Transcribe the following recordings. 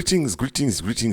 Greetings,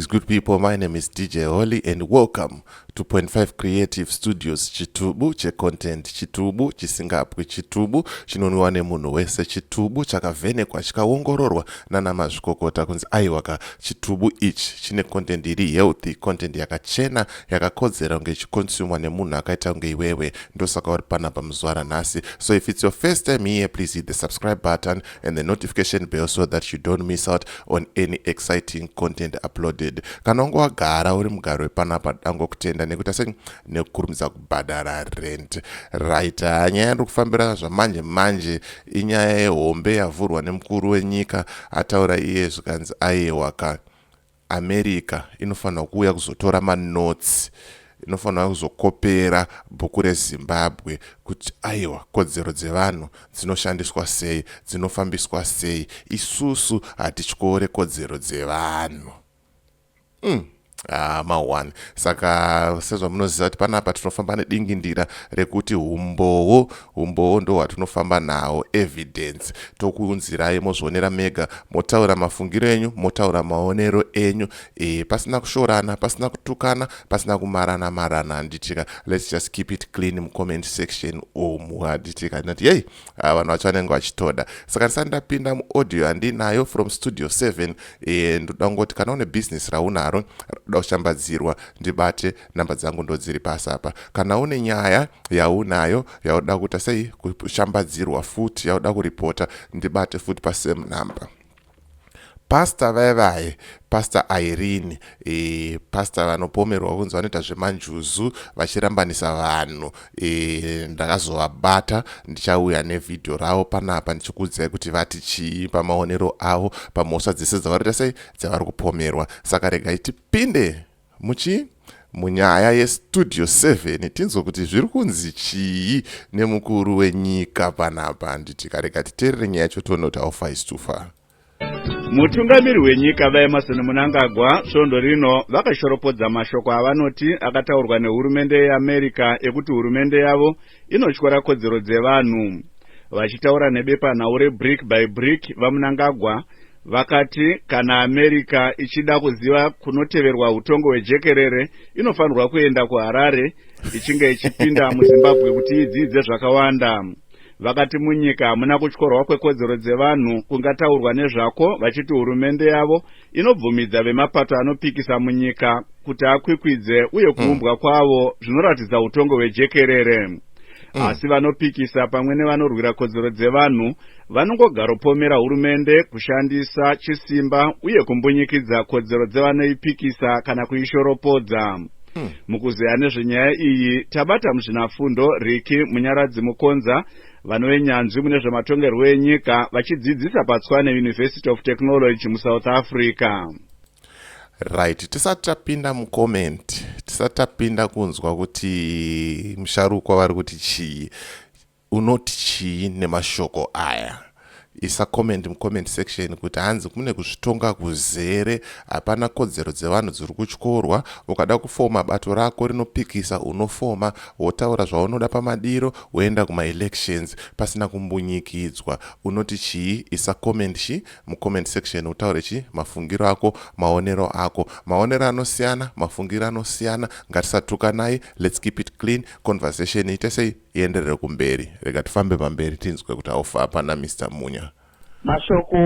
good people. My name is DJ Holly and welcome to 0.5 Creative Studios chitubu content chitubu chiSimbabwe chitubu chinonwiwa nemunhu wese chitubu chakavhenekwa chikaongororwa nana mazvikokota kunzi aiwaka chitubu ichi chine content iri healthy, content yakachena yakakodzera kunge ichikonsumwa nemunhu akaita kunge iwewe. Ndosaka uri panapa muzuva ranhasi. So if it's your first time here, please hit the subscribe button and the notification bell so that you don't miss out on any exciting content uploaded. Kana unge wagara uri mugaro wepanapa dango kutenda nekuti asi nekukurumidza kubhadhara rent. Right, nyaya iri kufambira zvamanje inyaya yehombe yavhurwa nemukuru wenyika ataura iye zvikanzi aiwaka America inofanira kuuya kuzotora manotsi, inofanira kuzokopera bhuku reZimbabwe kuti aiwa kodzero dzevanhu dzinoshandiswa sei, dzinofambiswa sei, isusu hatityore kodzero dzevanhu. One. Saka sezvo munoziva kuti panapa tinofamba nedingindira rekuti umbowo ndo hwatinofamba nawo, evidence. Tokuunzirai mozvionera mega, motaura mafungiro enyu, motaura maonero enyu, pasina kushorana, pasina kutukana, pasina kumarana handitika. Let's just keep it clean mucomment section omu handitika. Nati hey, vanhu vacho vanenge vachitoda. Saka ndisandapinda muaudio handinayo from studio 7, ndoda ngoti kana une business raunaro kushambadzirwa ndibate, namba dzangu ndo dziri pasapa. Kana une nyaya yaunayo yauda kuita sei kushambadzirwa futi, yauda kuripota, ndibate futi pasame number. Pastor vai Pastor Irene, pastor vanopomerwa kunzi vanoita zvemanjuzu vachirambanisa vanhu, ndakazovabata, ndichauya nevidhio ravo panapa ndichikuudzai kuti vati chii pamaonero avo pamhosva dzese dzavari sei dzavari kupomerwa. Saka regai tipinde munyaya yestudio 7 tinzwe kuti zviri kunzi chii nemukuru wenyika panapa. Ndikarega titeerere nyaya yacho toona kuti how far is too far. Mutungamiri wenyika vaEmerson Mnangagwa svondo rino vakashoropodza mashoko avanoti akataurwa nehurumende yeAmerica ekuti hurumende yavo inotyora kodzero dzevanhu. Vachitaura nebepanhau rebrick by brick vaMnangagwa vakati kana America ichida kuziva kunoteverwa utongo hwejekerere inofanirwa kuenda kuHarare ichinge ichipinda muZimbabwe kuti idzidze zvakawanda. Vakati munyika hamuna kutyorwa kwekodzero dzevanhu kungataurwa nezvako, vachiti hurumende yavo inobvumidza vemapato anopikisa munyika kuti akwikwidze uye kuumbwa kwavo zvinoratidza utongo hwejekerere. Asi vanopikisa pamwe nevanorwira kodzero dzevanhu vanongogaropomera hurumende kushandisa chisimba uye kumbunyikidza kodzero dzevanoipikisa kana kuishoropodza. Mukuzeya nezvenyaya iyi tabata muzvinafundo Riki Munyaradzi Mukonza, vanovenyanzvi mune zvematongerwo enyika vachidzidzisa paTswane University of Technology muSouth Africa. Right, tisati tapinda mucomment, tisati tapinda kunzwa kuti musharukwa vari kuti chii, unoti chii nemashoko aya. Isa comment mucomment section kuti hanzi kune kuzvitonga kuzere, hapana kodzero dzevanhu dziri kutyorwa. Ukada kufoma bato rako rinopikisa unofoma, wotaura zvaunoda pamadiro, woenda kuma-elections pasina kumbunyikidzwa. Unoti chii? Isa comment mucomment section utaure chii mafungiro ako, maonero ako. Maonero anosiyana, mafungiro anosiyana, ngatisatukanai, let's keep it clean, conversation ite sei ienderere kumberi. Rega tifambe pamberi tinzwe kuti aufa hapana Mr. Munya. Mashoko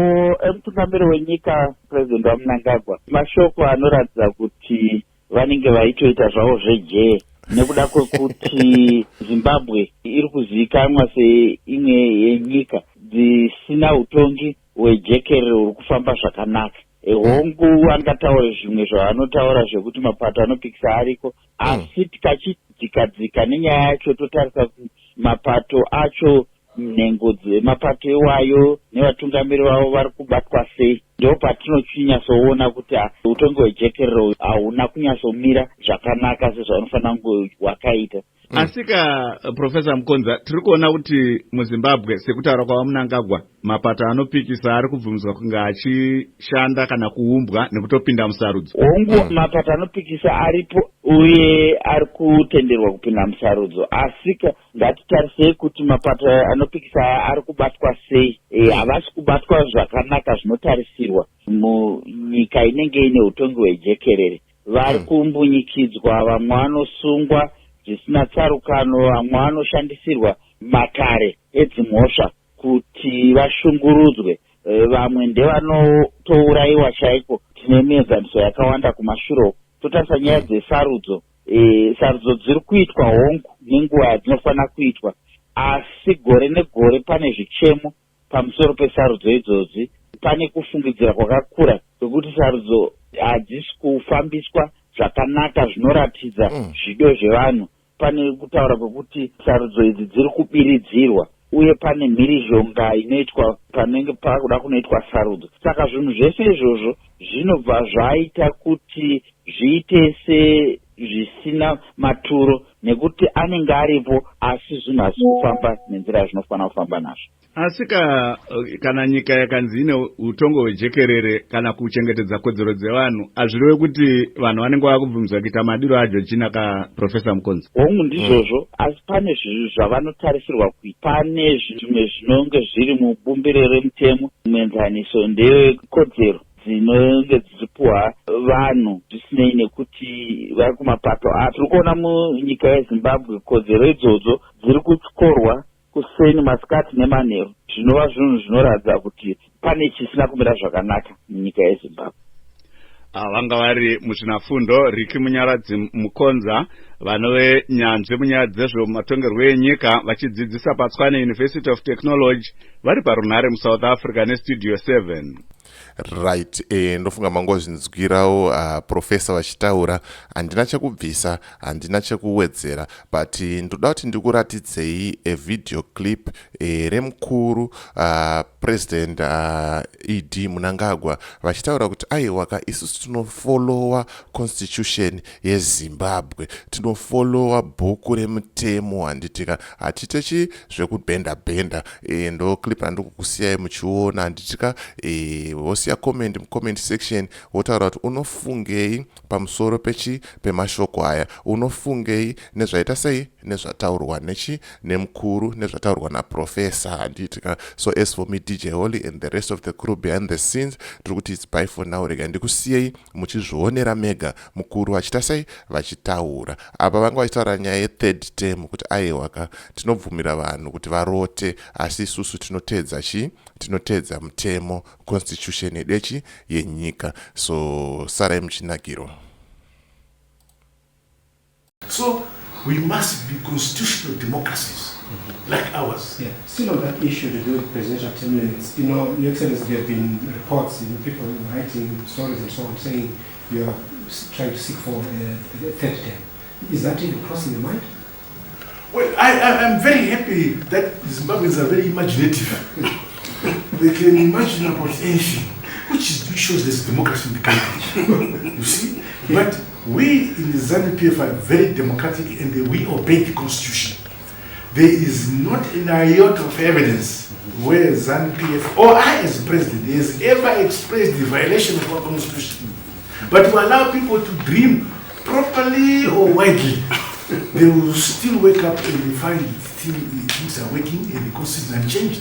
emutungamiri wenyika President waMnangagwa, mashoko anoratidza kuti vanenge vaitoita zvavo zvejee nekuda kwekuti Zimbabwe iri kuzivikanwa seimwe yenyika dzisina utongi hwejekerere huri kufamba zvakanaka. Hongu angataura zvimwe zvavanotaura zvekuti mapato anopikisa ariko, asi tikadzika nenyaya yacho totarisa kuti mapato acho, nhengo dzemapato iwayo nevatungamiri vavo vari kubatwa sei, ndo patinonyatsoona kuti utongo hwejekerere hauna kunyatsomira zvakanaka sezvanofanira kunge hwakaita. Asika Professor Mukonza, tiri kuona kuti muZimbabwe sekutaura kwaMnangagwa mapato anopikisa ari kubvumidzwa kunge achishanda kana kuumbwa nekutopinda musarudzo. Hongu mapato anopikisa aripo uye ari kutenderwa kupinda musarudzo, asi ngatitarisei kuti mapato anopikisa ari kubatwa sei. Havasi kubatwa zvakanaka zvinotarisirwa. kushandisirwa munyika inenge ine utongi hwejekerere. Vari kumbunyikidzwa, vamwe vanosungwa zvisina tsarukano, vamwe vanoshandisirwa makare edzimhosva kuti vashungurudzwe, vamwe ndevanotourayiwa chaiko. Tine mienzaniso yakawanda kumashure. Totarisa nyaya dzesarudzo, sarudzo dziri kuitwa hongu nenguva yadzinofanira kuitwa, asi gore negore pane zvichemo pamusoro pesarudzo idzodzi. Pane kufungidzira kwakakura kwekuti sarudzo hadzisi kufambiswa zvakanaka zvinoratidza zvido zvevanhu. Pane kutaura kwekuti sarudzo idzi dziri kubiridzirwa, uye pane mhirizhonga inoitwa panenge pakuda kunoitwa sarudzo. Saka zvinhu zvese izvozvo zvinobva zvaita kuti zviite sezvisina maturo, nekuti anenge aripo asi zvinhu hazisi kufamba nenzira yazvinofanira kufamba nazvo. Asi kana nyika yakanzi ine utongo hwejekerere kana kuchengetedza kodzero dzevanhu, hazvirevi kuti vanhu vanenge vakubvumidzwa kuita madiro ajo china kaProfesa Mukonzi? Hongu ndizvozvo, asi pane zvavanotarisirwa kuita. Pane zvimwe zvinonge zviri mubumbiro remutemo. Muenzaniso ndeyekodzero dzinenge dzichipuhwa vanhu zvisinei nekuti vari kumapato api. Tiri kuona munyika yeZimbabwe kodzero idzodzo dziri kutyorwa kuseni, masikati nemanheru. Zvinova zvinhu zvinoratidza kuti pane chisina kumira zvakanaka munyika yeZimbabwe. Vanga vari muzvinafundo Riki Munyaradzi Mukonza, vanove nyanzvi munyaya dzezvematongerwo enyika, vachidzidzisa paTshwane University of Technology, vari parunhare muSouth Africa neStudio 7. Right, ndofunga mangozvinzwirawo profesa vachitaura. Handina chekubvisa, handina chekuwedzera, but ndoda kuti ndikuratidzei video clip remukuru President ED Mnangagwa vachitaura kuti aiwaka isusu tinofollowa constitution yeZimbabwe, tinofollowa bhuku remutemo, handitika hatitechi zvekubhenda. Ndo clip handikukusiyai muchiona, handitika wosiya comment mucomment section wotaura kuti unofungei pamusoro pemashoko aya, unofungei nezvaita sei, nezvataurwa nemukuru, nezvataurwa naprofesa, handitika. So as for me, DJ Holly and the rest of the crew behind the scenes, tiri kuti it's bye for now. Rega ndikusiyei muchizvionera mega mukuru vachita sei vachitaura. Apa vanga vachitaura nyaya ye3rd term kuti aiwaka tinobvumira vanhu kuti varote, asi isusu tinotedza mutemo, constitution yedechi yenyika. So sarai muchinakiro. So we must be constitutional democracies like ours. Yeah. Still on that issue to do with presidential term limits, Your Excellency, there have been reports, people writing stories and so on, saying you are trying to seek for a 3rd term. Is that even crossing your mind? Well, I'm very happy that Zimbabweans are very imaginative. They can imagine about anything, which shows there's democracy in the country. You see? But we in the ZANU-PF are very democratic and we obey the constitution. There is not an iota of evidence where ZANU-PF or I as president has ever expressed the violation of our constitution. But to allow people to dream properly or widely, they will still wake up and they find things are working and the constitution unchanged.